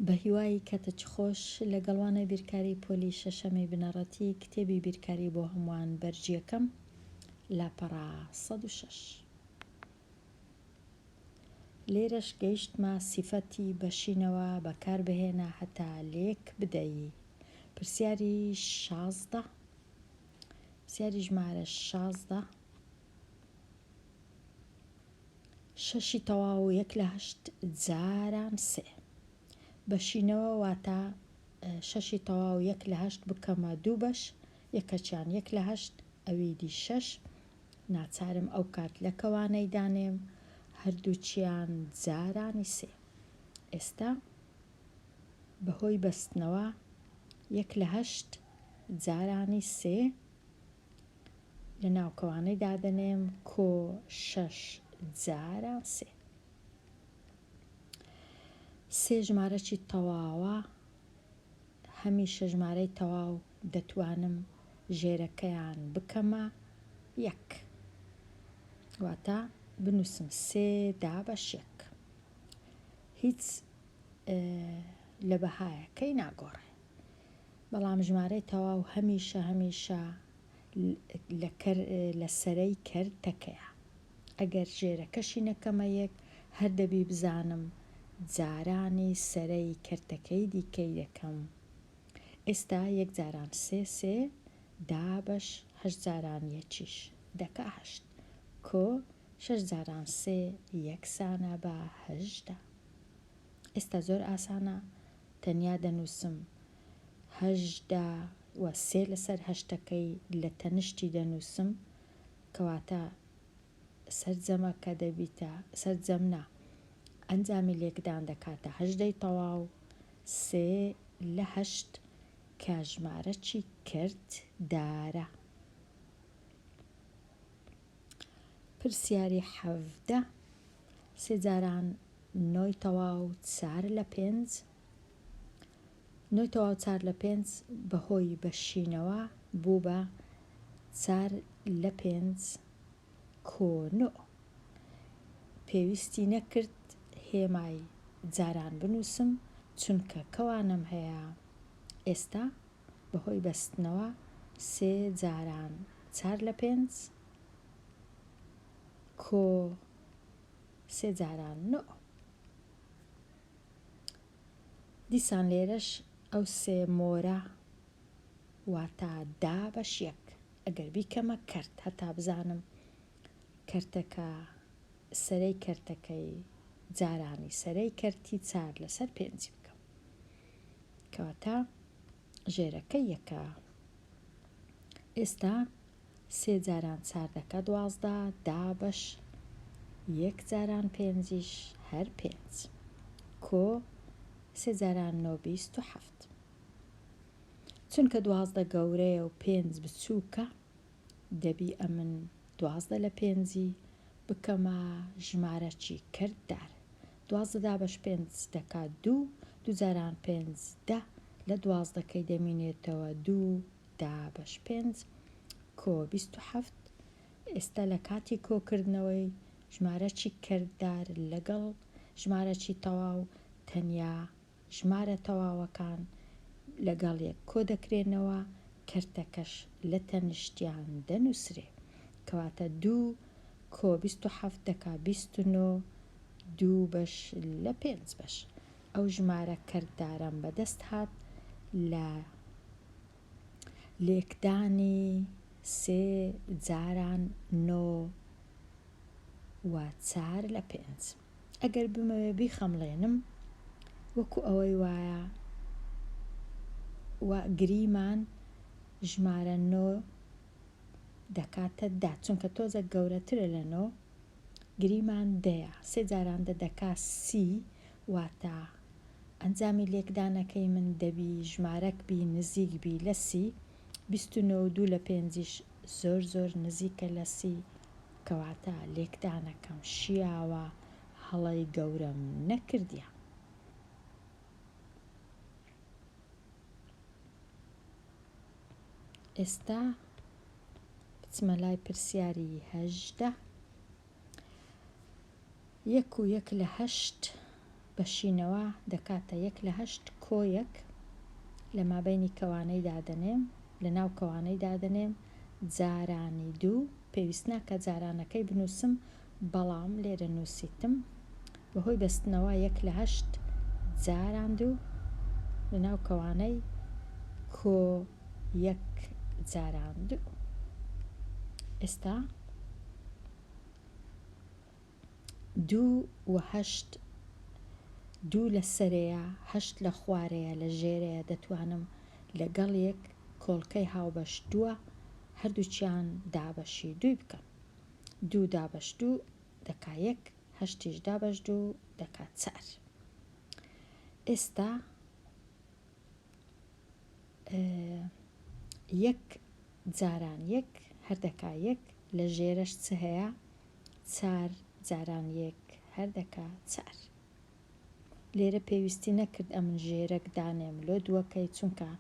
بە هیوای کەتەچ خۆش لەگەڵوانە بیرکاری پۆلی شەشەمەی بنەڕەتی کتێبی بیرکاری بۆ هەمووان بەرجیەکەم لاپەڕا 106. لێرەش گەیشتمە سیفەتی بەشینەوە بەکاربهێنە هەتا لێک بدەیی. پرسیاری 16 پرسیاری ژمارە 16 شەشی تەواو 1/8 جاران 3 بەشینەوە واتە شەشی تەواو 1/8 بکەمە 2 بەش یەکەچیان 1/8 ئەویدی 6 ناچارم ئەو کات لە کەوانەی دانێم هەردووچیان جارانی 3. ئێستا بەهۆی بەستنەوە 1/8 جارانی 3 لە ناوکەوانەی دادەنێم کۆ 6 جاران 3. سێ ژمارەی تەواوە هەمیشە ژمارەی تەواو دەتوانم ژێرەکەیان بکەمە 1 واتە بنووسم 3 دابەش 1. هیچ لە بەهایەکەی ناگۆڕێ، بەڵام ژمارەی تەواو هەمیشە لە سەرەی کەرتەکەیە. ئەگەر ژێرەکەشی نەکەمە 1 هەر دەبی بزانم جارانی سەرەی کەرتەکەی دیکەی دەکەم. ئێستا 1 جاران 3 دابەش 8 جاران 1 دەکا 8 کۆ 6 جاران 3 یەکسانە بە 8. ئێستا زۆر ئاسانە، تەنیا دەنووسم 8 و 3 لەسەر 8ەکەی لە تەنشتی دەنووسم کەواتە سەرجەمەکە دەبیتە سەرجەمنا ئەنجامی لێکدان دەکاتە 8 تەواو 3 لە 8 کە ژمارەی کرد دارە. پرسیاری 17 3 جاران 9 تەواو 4 لە 5 9 تەواو 4 لە 5 بەهۆی بەشینەوە بوو بە 4 لە 5 کۆ 9. پێویستی نەکرد هێمای جاران بنووسم چونکە کەوانم هەیە. ئێستا بەهۆی بەستنەوە 3 جاران 4 لە 5 کۆ 3 جاران 9. دیسان لێرەش ئەو 3 مۆرە واتە دابەش 1 ئەگەر بیکەمە کەرت هەتا بزانم کەرتەکە سەرەی کەرتەکەی جارانی سەرەی کەرتی 4 لەسەر 5 بکەم کەواتە ژێرەکەی یەکە. ئێستا 3 جاران 4 دەکە 12 دابەش 1 جاران 5 هەر 5 کۆ 3 جاران 9 27. چونکە 12 گەورەیە و 5 بچووکە دەبی ئەمن 12 لە 5 بکەمە ژمارەی کرددار. 12 دابەش 5 دەکات 2 2 جاران 5 10 لە 12کەی دەمینێتەوە 2 دابەش 5 کۆ 27. ئێستا لە کاتی کۆکردنەوەی ژمارەی کرددار لەگەڵ ژمارەی تەواو تەنیا ژمارە تەواوەکان لەگەڵ یەک کۆ دەکرێنەوە، کەرتەکەش لە تەنیشتیان دەنووسرێ کەواتە 2 کۆ 27 دەکا 29 2 بەش لە 5 بەش. ئەو ژمارە کەرددارم بەدەست هات لە لێکدانی 3 جاران 9 و 4 لە 5. ئەگەر بمەوێ بیخەمڵێنم وەکو ئەوەی وایە و گریمان ژمارە 9 دەکاتە دا چونکە تۆزە گەورەترە لە 9 گریمان دەیە 3 جاران دەکا 30 واتە ئەنجامی لێکدانەکەی من دەبی ژمارەک بی نزیک بی لە 30 29 2 لە 5 زۆر نزیکە لە 30 کەواتە لێکدانەکەم شیاوە هەڵەی گەورەم نەکردیە. ئێستا بچمە لای پرسیاری 18 1 و 1 لە 8 بەشینەوە دەکاتە 1/8 کۆ 1 لە مابینی کەوانەی دادەنێم لە ناو کەوانەی دادەنێم جارانی 2 پێویست ناکە جارانەکەی بنووسم بەڵام لێرە نووسیتم بەهۆی بەستنەوە 1/8 جاران 2 لە ناو کەوانەی کۆ 1 جاران 2. ئێستا 2/8 2 لە سەرەیە 8 لە خوارەیە لە ژێرەیە دەتوانم لەگەڵ یەک کۆڵکەی هاوبەش 2 هەردووچیان دابەشی 2 بکەم. 2 دابەش 2 دەکا 1 8 دابەش 2 دەکات 4. ئێستا 1 جاران 1 هەردەکا 1 لە ژێرەش چ هەیە 4 جاران 1 هەردەکا 4. لێرە پێویستی نەکرد ئەمن ژێرەک دانێم لۆ دووەکەی چونکە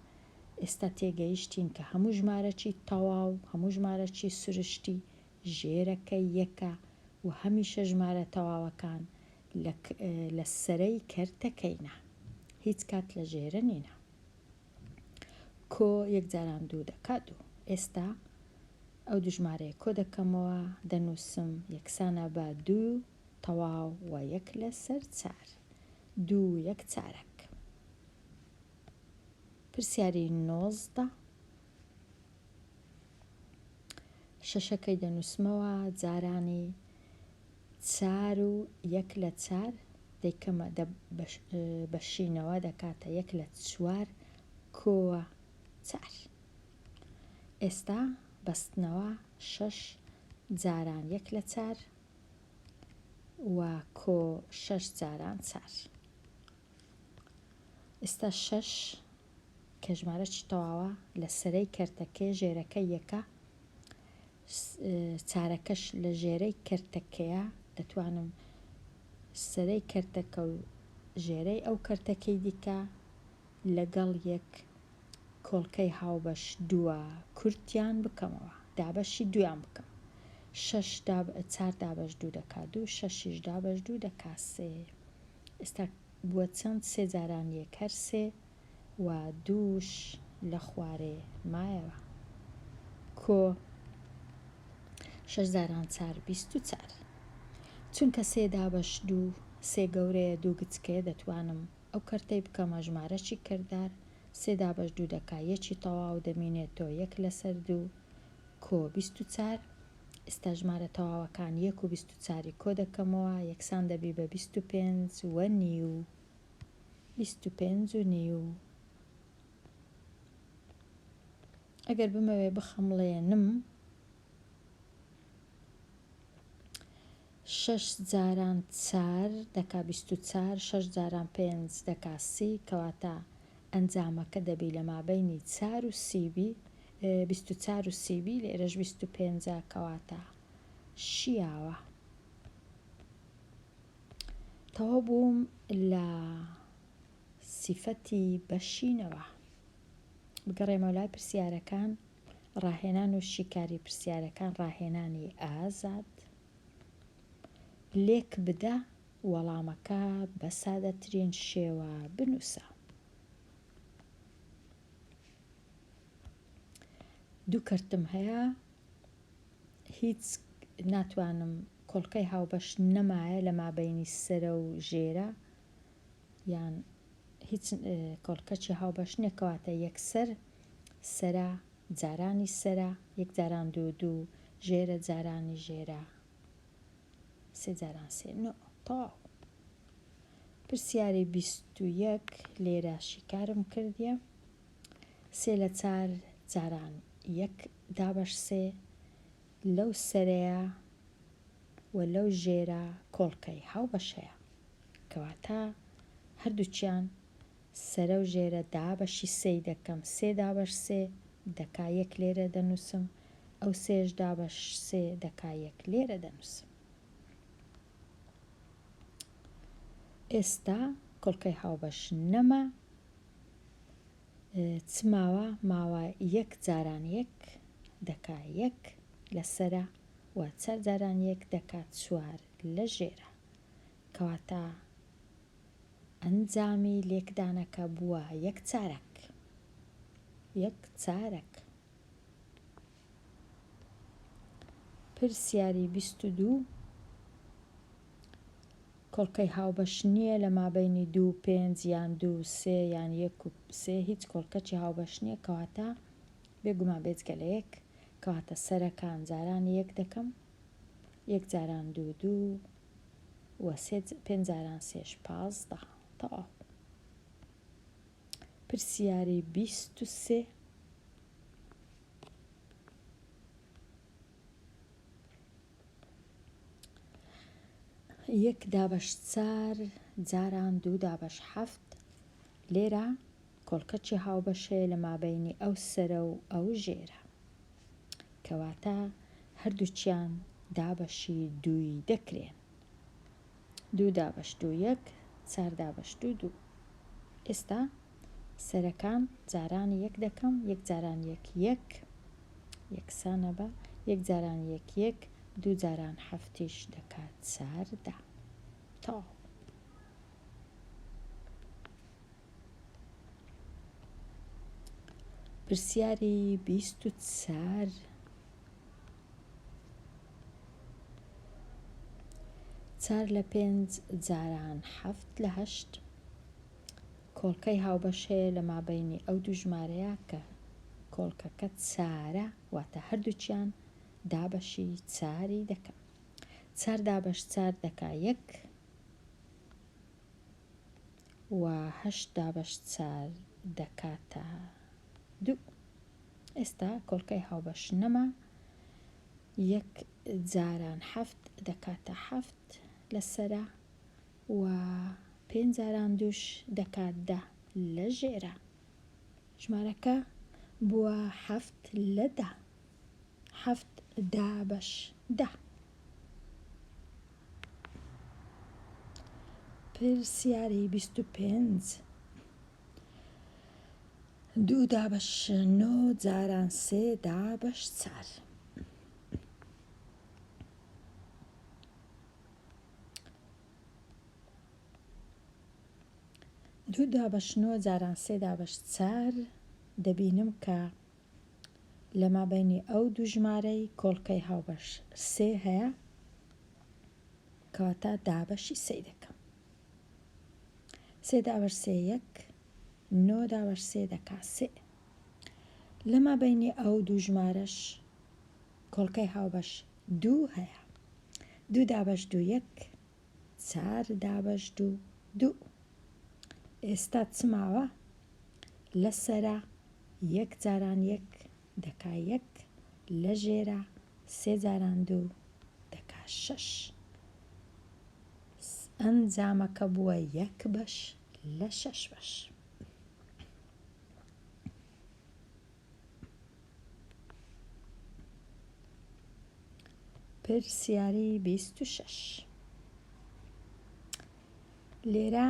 ئێستا تێگەیشتین کە هەموو ژمارەکی تەواو هەموو ژمارەکی سروشتی ژێرەکەی یەکە و هەمیشە ژمارە تەواوەکان لە سەرەی کەرتەکەینە هیچ کات لە ژێرە نینە. کۆ 1 جاران 2 دەکا 2. ئێستا ئەو دوژمارەیە کۆ دەکەمەوە دەنووسم یەکسانە بە 2 تەواو و 1 لەسەر 4 2 1 4. پرسیاری 19 شەشەکەی دەنووسمەوە جارانی 4 و 1 لە 4 دەیکەمە بەشینەوە دەکاتە 1 لە 4 کۆوە 4. ئێستا بەستنەوە 6 جاران 1 لە 4 و کۆ 6 جاران 4. ئێستا 6 کە ژمارەی تەواوە لە سەرەی کەرتەکەی ژێرەکەی یەکە چارەکەش لە ژێرەی کەرتەکەیە دەتوانم سەرەی کەرتەکە و ژێرەی ئەو کەرتەکەی دیکە لەگەڵ یەک کۆڵکەی هاوبەش 2 کورتیان بکەمەوە دابەشی 2یان بکەم 4 دابەش 2 دەکا 2 6 دابەش 2 دەکا 3. ئێستا بووە چەند 3 جاران 1 هەر 3 و 2 لە خوارێ مایەوە کۆ 6 جاران 4 24. چونکە 3 دابەش 2 3 گەورەیە 2 گچکەیە دەتوانم ئەو کەرتەی بکەمە ژمارەی کردار 3 دابەش 2 دەکا یەکی تەواو دەمێنێتەوە 1 لەسەر 2 کۆ 24. ئێستا ژمارە تەواوەکان 1 و 24 کۆ دەکەمەوە یەکسان دەبی بە 25 و نیو 25 و نیو. ئەگەر بمەوێ بخەمڵێنم 6 جاران 4 دەکا 24 6 جاران 5 دەکا 30 کەواتە ئەنجامەکە دەبی لە مابینی 4 و 24 و 30 لێرەش 25 کەواتە شیاوە. تەواو بووم لە سیفەتی بەشینەوە. بگەڕێمە لای پرسیارەکان ڕاهێنان و شیکاری پرسیارەکان ڕاهێنانی ئازاد لێک بدە وەڵامەکە بە سادەترین شێوە بنووسە. 2 کەرتم هەیە هیچ ناتوانم کۆڵکەی هاوبەش نەمایە لە مابینی سەرە و ژێرە یان هیچ کۆڵکەچی هاوبەش نێکەواتە یەکسەر سەرا جارانی سەرا 1 جاران 2 2 ژێرە جارانی ژێرە 3 جاران 3 تەواو. پرسیاری 21 لێرە شیکارم کردیە 3 لە 4 جاران 1 دابەش 3 لەو سەرەیە و لەو ژێرە کۆڵکەی هاوبەش هەیە کەواتە هەردووچیان سەرە و ژێرە دابەشی 3 دەکەم 3 دابەش 3 دەکا 1 لێرە دەنووسم ئەو 3 دابەش 3 دەکا 1 لێرە دەنووسم. ئێستا کۆڵکەی هاوبەش نەما چماوە ماوە 1 جاران 1 دەکا 1 لە سەرە و 4 جاران 1 دەکات 4 لە ژێرە کەواتە ئەنجامی لێکدانەکە بووە یەک چارەک. پرسیاری 22 کۆڵکەی هاوبەش نییە لە مابەینی 2 و 5 یان 2 و 3 یان 1 و 3 هیچ کۆڵکەکی هاوبەش نییە، کەواتە بێگومان بێجگە لە یەک، کەواتە سەرەکان جاران 1 دەکەم، 1 جاران 2 2 و 5 جاران 3 15 تەواو. پرسیاری 23 1 دابەش 4 جاران 2 دابەش 7 لێرە کۆڵکەکی هاوبەشەیە لە مابەینی ئەو سەرە و ئەو ژێرە، کەواتە هەردووچیان دابەشی 2 دەکرێن. 2 دابەش 2 1 4 دابەش 2 2. ئێستا سەرەکان جارانی 1 دەکەم، 1 جاران 1 1 یەکسانە بە 1 جاران 1 1 2 جاران 7 دەکات 14 تەواو. پرسیاری 24 4 لە 5 جاران 7 لە 8 کۆڵکەی هاوبەش هەیە لە مابەینی ئەو دوو ژمارەیە کە کۆڵکەکە چارە، واتە هەردووچیان دابەشی 4 دەکەم. 4 دابەش 4 دەکا 1 و 8 دابەش 4 دەکاتە 2. ئێستا کۆڵکەی هاوبەش نەما، 1 جاران 7 دەکاتە 7 لەسەرە و 5 جاران 2 دەکات 10 لە ژێرە. ژمارەکە بووە 7 لە 10. 7 دابەش 10. پرسیاری 25 2 دابەش 9 جاران 3 دابەش 4 2 دابەش 9 جاران 3 دابەش 4 دەبینم کە لە مابەینی ئەو دوو ژمارەی کۆڵکەی هاوبەش 3 هەیە، کەواتە دابەشی 3 دەکەم. 3 دابەش 3 1 9 دابەش 3 دەکا 3. لە مابەینی ئەو دوو ژمارەش کۆڵکەی هاوبەش 2 هەیە. 2 دابەش 2 1 4 دابەش 2 2. ئێستا چماوە لەسەرە 1 جاران 1 دەکا 1 لە ژێرە 3 جاران 2 دەکا 6. ئەنجامەکە بووە 1 بەش لە 6 بەش. پرسیاری 26 لێرە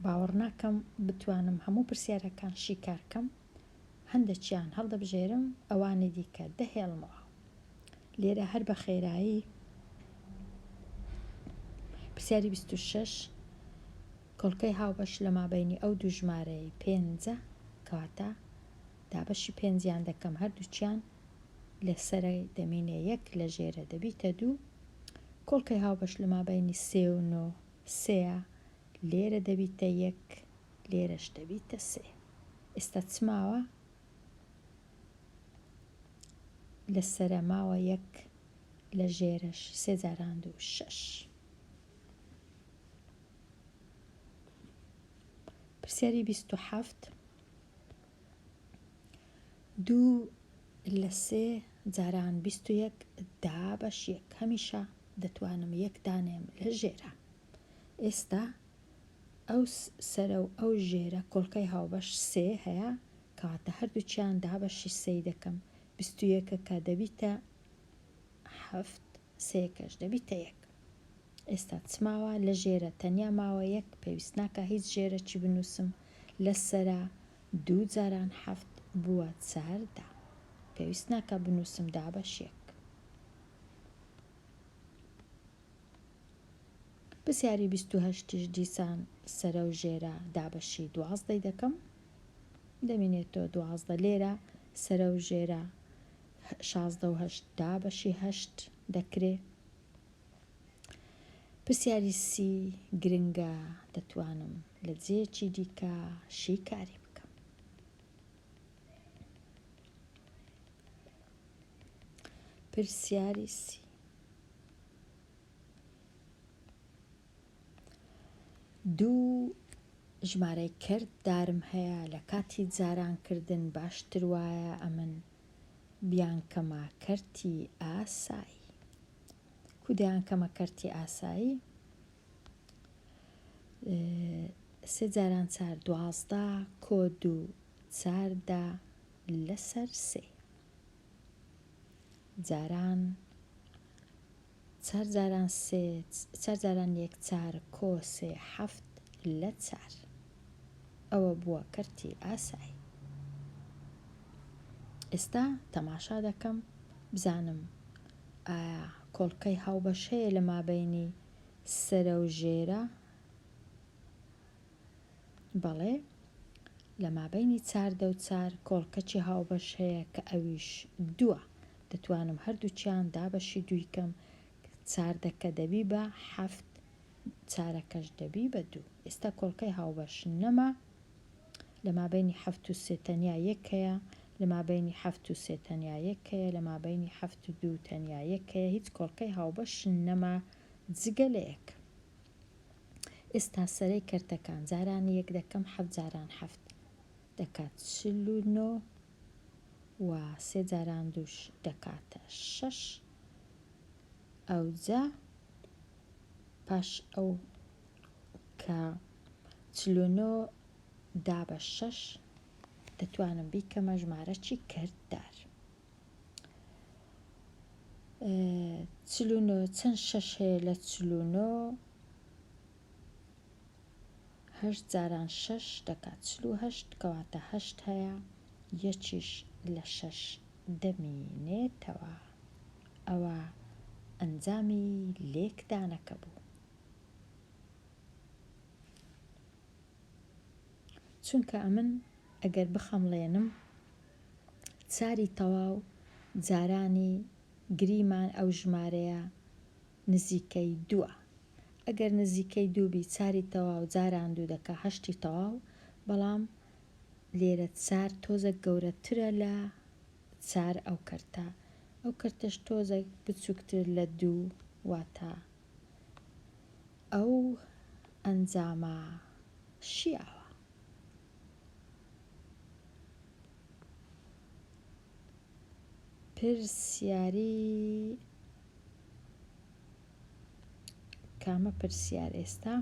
باوەڕ ناکەم بتوانم هەموو پرسیارەکان شیکارکەم، هەندێکیان هەڵدەبژێرم، ئەوانی دیکە دەهێڵمەوە. لێرە هەر بە خێرایی پرسیاری 26 کۆڵکەی هاوبەش لە مابەینی ئەو دوو ژمارەی 5 کەواتە دابەشی 5یان دەکەم، هەردووچیان لە سەرە دەمینێ 1 لە ژێرە دەبیتە 2. کۆڵکەی هاوبەش لە مابەینی 3 و 9 3 لێرە دەبیتە 1 لێرەش دەبیتە 3. ئێستا چماوە لە سەرە ماوە 1 لە ژێرەش 3 جاران 2 6. پرسیاری 27 2 لە 3 جاران 21 دابەش 1 هەمیشە دەتوانم 1 دانێم لە ژێرە. ئێستا ئەو سەرە و ئەو ژێرە کۆڵکەی هاوبەش 3 هەیە، کەواتە هەردووچیان دابەشی 3 دەکەم. 21 دەبیتە 7 3کەش دەبیتە 1. ئێستا چماوە لە ژێرە تەنیا ماوە 1، پێویست ناکە هیچ ژێرەی بنووسم. لە سەرە 2 جاران 7 بووە 14، پێویست ناکە بنووسم دابەش 1. پرسیاری 28 دیسان سەرە و ژێرە دابەشی 12 دەکەم دەمێنێتەوە 12 لێرە سەرە و ژێرە 16 و 8 دابەشی 8 دەکرێ. پرسیاری سی گرنگە دەتوانم لە جێکی دیکە شیکاری بکەم. پرسیاری سی دوو ژمارەی کرد دارم هەیە لە کاتی جارانکردن باشتر وایە ئەمن بیانکەمە کەرتی ئاسایی. کودیانکەمە کەرتی ئاسایی 3 جاران 4 12 کۆد و 4 لەسەر 3 جاران 4 جاران 3 4 جاران 1 4 کۆ 3 7 لە 4 ئەوە بووە کەرتی ئاسایی. ئێستا تەماشا دەکەم بزانم ئایا کۆڵکەی هاوبەش هەیە لە مابەینی سەرە و ژێرە. بەڵێ لە مابەینی 4 و 4 کۆڵکەچی هاوبەش هەیە کە ئەویش 2 دەتوانم هەردووچیان دابەشی دوویکەم 4 دەکە دەبی بە 7 4ەکەش دەبی بە 2. ئێستا کۆڵکەی هاوبەش نەما لە مابەینی 7 و 3 تەنیا یەک هەیە لە مابەینی 7 و 3 تەنیا یەک هەیە لە مابەینی 7 و 2 تەنیا یەک هەیە هیچ کۆڵکەی هاوبەش نەما جگە لە یەک. ئێستا سەرەی کەرتەکان جارانی یەک دەکەم 7 جاران 7 دەکات 49 و 3 جاران دووش دەکاتە 6 ئەوجا پاش ئەو کە 49 دابە 6 دەتوانم بیکەمە ژمارەی کرددار. 49 چەند 6 هەیە لە 49 8 جاران 6 دەکات 48 کەواتە 8 هەیە یەکیش لە 6 دەمینێتەوە. ئەوە ئەنجامی لێکدانەکە بوو. چونکە ئەمن ئەگەر بخەمڵێنم چاری تەواو جارانی گریمان ئەو ژمارەیە نزیکەی 2. ئەگەر نزیکەی 2 بی چاری تەواو جاران 2 دەکە 8 تەواو بەڵام لێرە 4 تۆزە گەورەترە لە 4 ئەو کەرتە ئەو کەرتەش تۆزە بچووکتر لە 2 واتە ئەو ئەنجامە شیاوە. پرسیاری کامە پرسیار ئێستا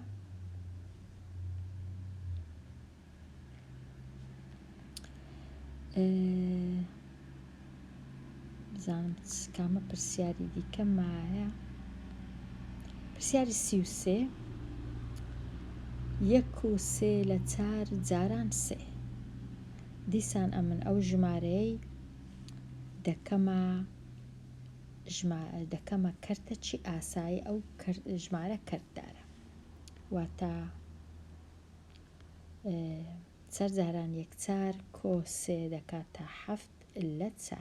بزانم کامە پرسیاری دیکە مایە. پرسیاری 33 1 و 3 لە 4 جاران 3 دیسان ئەمن ئەو ژمارەی دەکەمە کەرتەچی ئاسایی ئەو ژمارە کەرددارە واتە 4 جاران 1 4 کۆ 3 دەکاتە 7 لە 4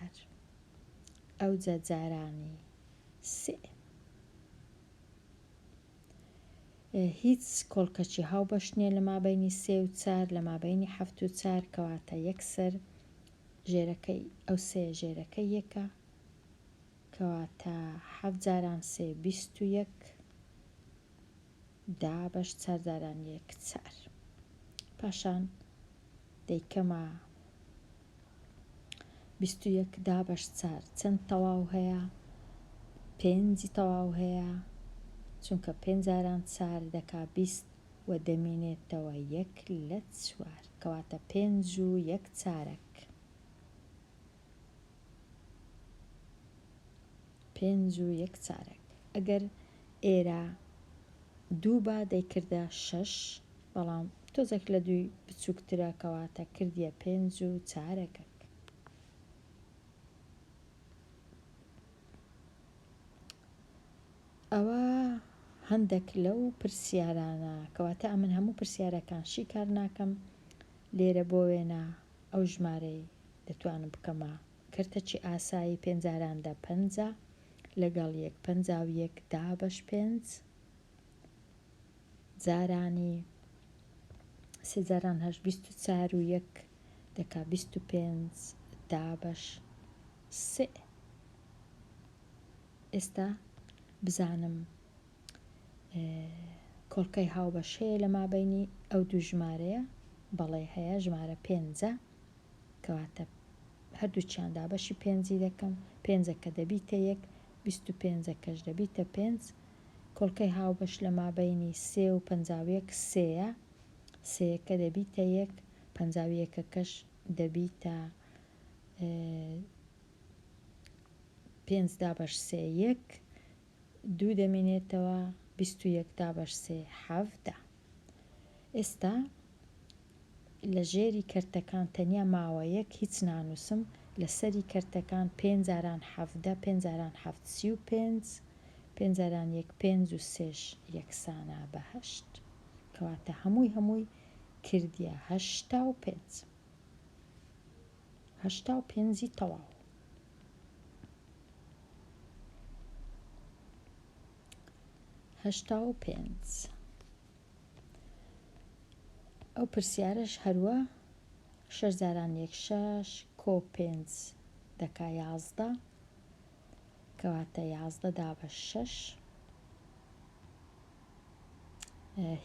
ئەوجا جارانی 3 هیچ کۆڵکەچی هاوبەش نییە لە مابەینی 3 و 4 لە مابەینی 7 و 4 کەواتە یەکسەر ژێرەکەی ئەو 3 ژێرەکەی یەکە کەواتە 7 جاران 3 21 دابەش 4 جاران 1 4 پاشان دەیکەمە 21 دابەش 4 چەند تەواو هەیە 5 تەواو هەیە چونکە 5 جاران 4 دەکا 20 و دەمێنێتەوە 1 لە 4 کەواتە 5 و 1 چارەک 5 و 1 چارەک. ئەگەر ئێرە 2 بە دەیکردە 6 بەڵام تۆزێک لە 2 بچووکترە کەواتە کردیە 5 و چارەکەک. ئەوە هەندێک لەو پرسیارانە کەواتە ئەمن هەموو پرسیارەکان شی کار ناکەم لێرە بۆ وێنە ئەو ژمارەی دەتوانم بکەمە کەرتەچی ئاسایی پێنجاراندا 5 لەگەڵ 1 دا بەش 5 جارانی 3 جاران 8 24 و 1 دەکا 25 دا بەش 3. ئێستا بزانم کۆڵکەی هاوبەش هەیە لە مابەینی ئەو دوو ژمارەیە بەڵێ هەیە ژمارە 5 کەواتە هەردووچیان دابەشی 5 دەکەم 5 دەبیتە 1 25 دەبیتە 5 کۆڵکەی هاوبەش لە مابەینی 3 و 51 3ە 3 دەبیتە 1 51 دەبیتە 5 دابەش 3 1 2 دەمێنێتەوە 21 دابەش 3 7. ئێستا لە ژێری کەرتەکان تەنیا ماوە 1 هیچ نانووسم لەسەری کەرتەکان 5 جاران 7 5 جاران 7 35 5 جاران 1 5 و 3 یەکسانە بە 8 کەواتە هەمووی کردیە 85 85 تەواو. ئەو پرسیارەش هەروە 6 جاران 1 6 کۆ 5 دەکا 11 کەواتە 11 دابەش 6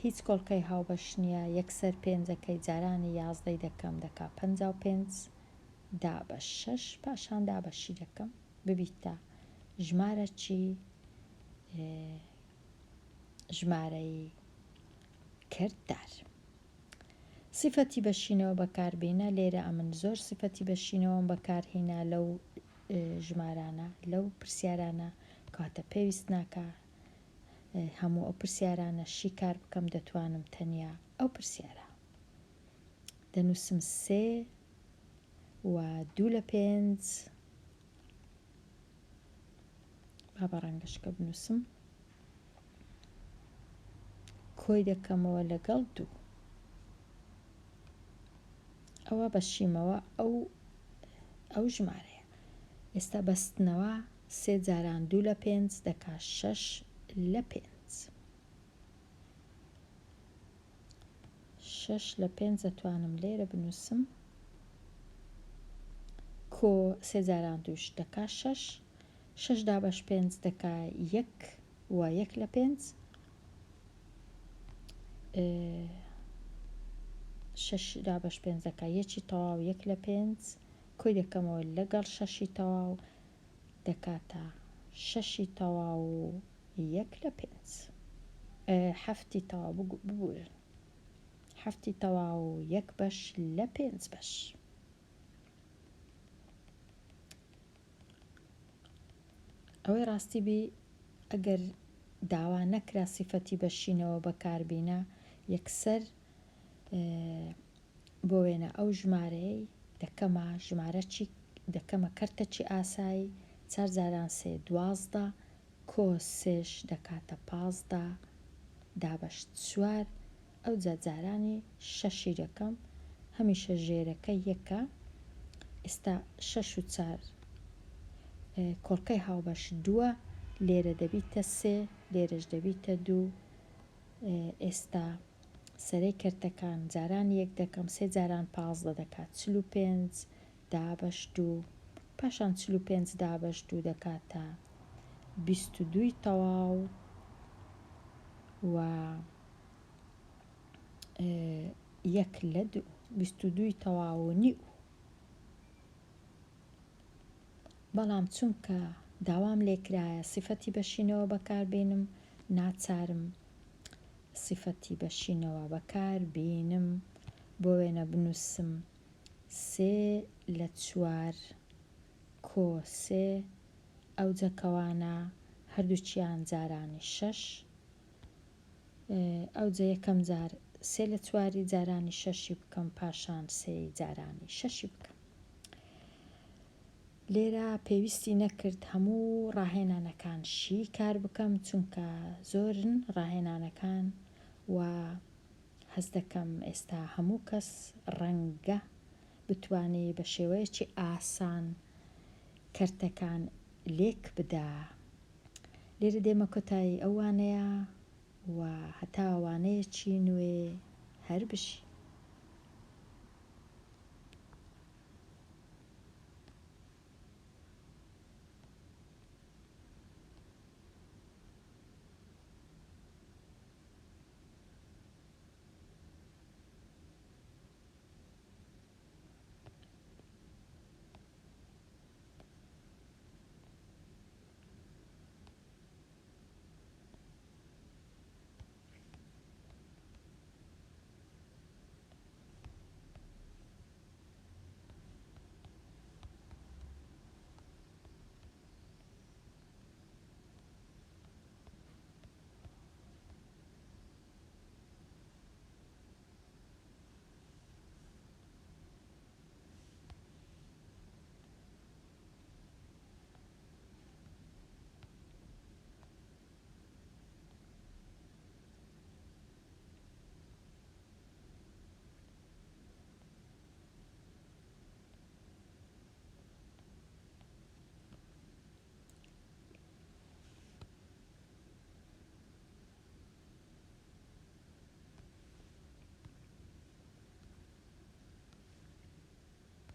هیچ کۆڵکەی هاوبەش نییە یەکسەر 5ەکەی جارانی 11 دەکەم دەکا 55 دابەش 6 پاشان دابەشی دەکەم ببیتە ژمارە چی ژمارەی کرددار. سیفەتی بەشینەوە بەکاربێنە لێرە ئەمن زۆر سیفەتی بەشینەوەم بەکارهێنا لەو ژمارانە لەو پرسیارانە کاتە پێویست ناکە هەموو ئەو پرسیارانە شی کار بکەم دەتوانم تەنیا ئەو پرسیارە دەنووسم 3 و 2 لە 5 با بەڕەنگەشکە بنووسم کۆی دەکەمەوە لەگەڵ 2 ئەوە بەشیمەوە ئەو ژمارەیە. ئێستا بەستنەوە 3 جاران 2 لە 5 دەکا 6 لە 5 6 لە 5 دەتوانم لێرە بنووسم کۆ 3 جاران 2 دەکا 6 6 دابەش 5 دەکا 1 و 1 لە 5 6 دابەش 5 دەکا 1 تەواو 1 لە 5 کۆی دەکەمەوە لەگەڵ 6 تەواو دەکاتە 6 تەواو 1 لە 5 7 تەواو ببورن 7 تەواو 1 بەش لە 5 بەش. ئەوەی ڕاستی بی ئەگەر داوا نەکرا سیفەتی بەشینەوە بەکاربێنە یەکسەر بۆ وێنە ئەو ژمارەی دەکەمە ژمارە چی دەکەمە کەرتەچی ئاسایی 4 جاران 3 12 کۆ 3 دەکاتە 15 دابەش 4 ئەو جارانی 6 دەکەم هەمیشە ژێرەکە یەکە. ئێستا 6 و 4 کۆڵکەی هاوبەش 2 لێرە دەبیتە 3 لێرەش دەبیتە 2 ئێستا سەرەی کەرتەکان جاران 1 دەکەم 3 جاران 15 دەکات 45 دابەش 2 پاشان 45 دابەش 2 دەکاتە 22 تەواو و 1 لە 2 22 تەواو و نیو. بەڵام چونکە داوام لێکرایە سیفەتی بەشینەوە بەکاربێنم ناچارم سیفەتی بەشینەوە بەکاربێنم بۆ وێنە بنووسم 3 لە 4 کۆ 3 ئەو جەکەوانە هەردووچیان جارانی 6 ئەو جە یەکەم جار 3 لە 4 جارانی 6 بکەم پاشان 3 جارانی 6 بکەم لێرە پێویستی نەکرد هەموو ڕاهێنانەکان شی کار بکەم چونکە زۆرن ڕاهێنانەکان و هەز دەکەم ئێستا هەموو کەس ڕەنگە بتوانێت بە شێوەیەکی ئاسان کەرتەکان لێک بدا. لێرە دێمە کۆتایی ئەوانەیە و هەتا ئەوانەیەکی نوێ هەر بشی.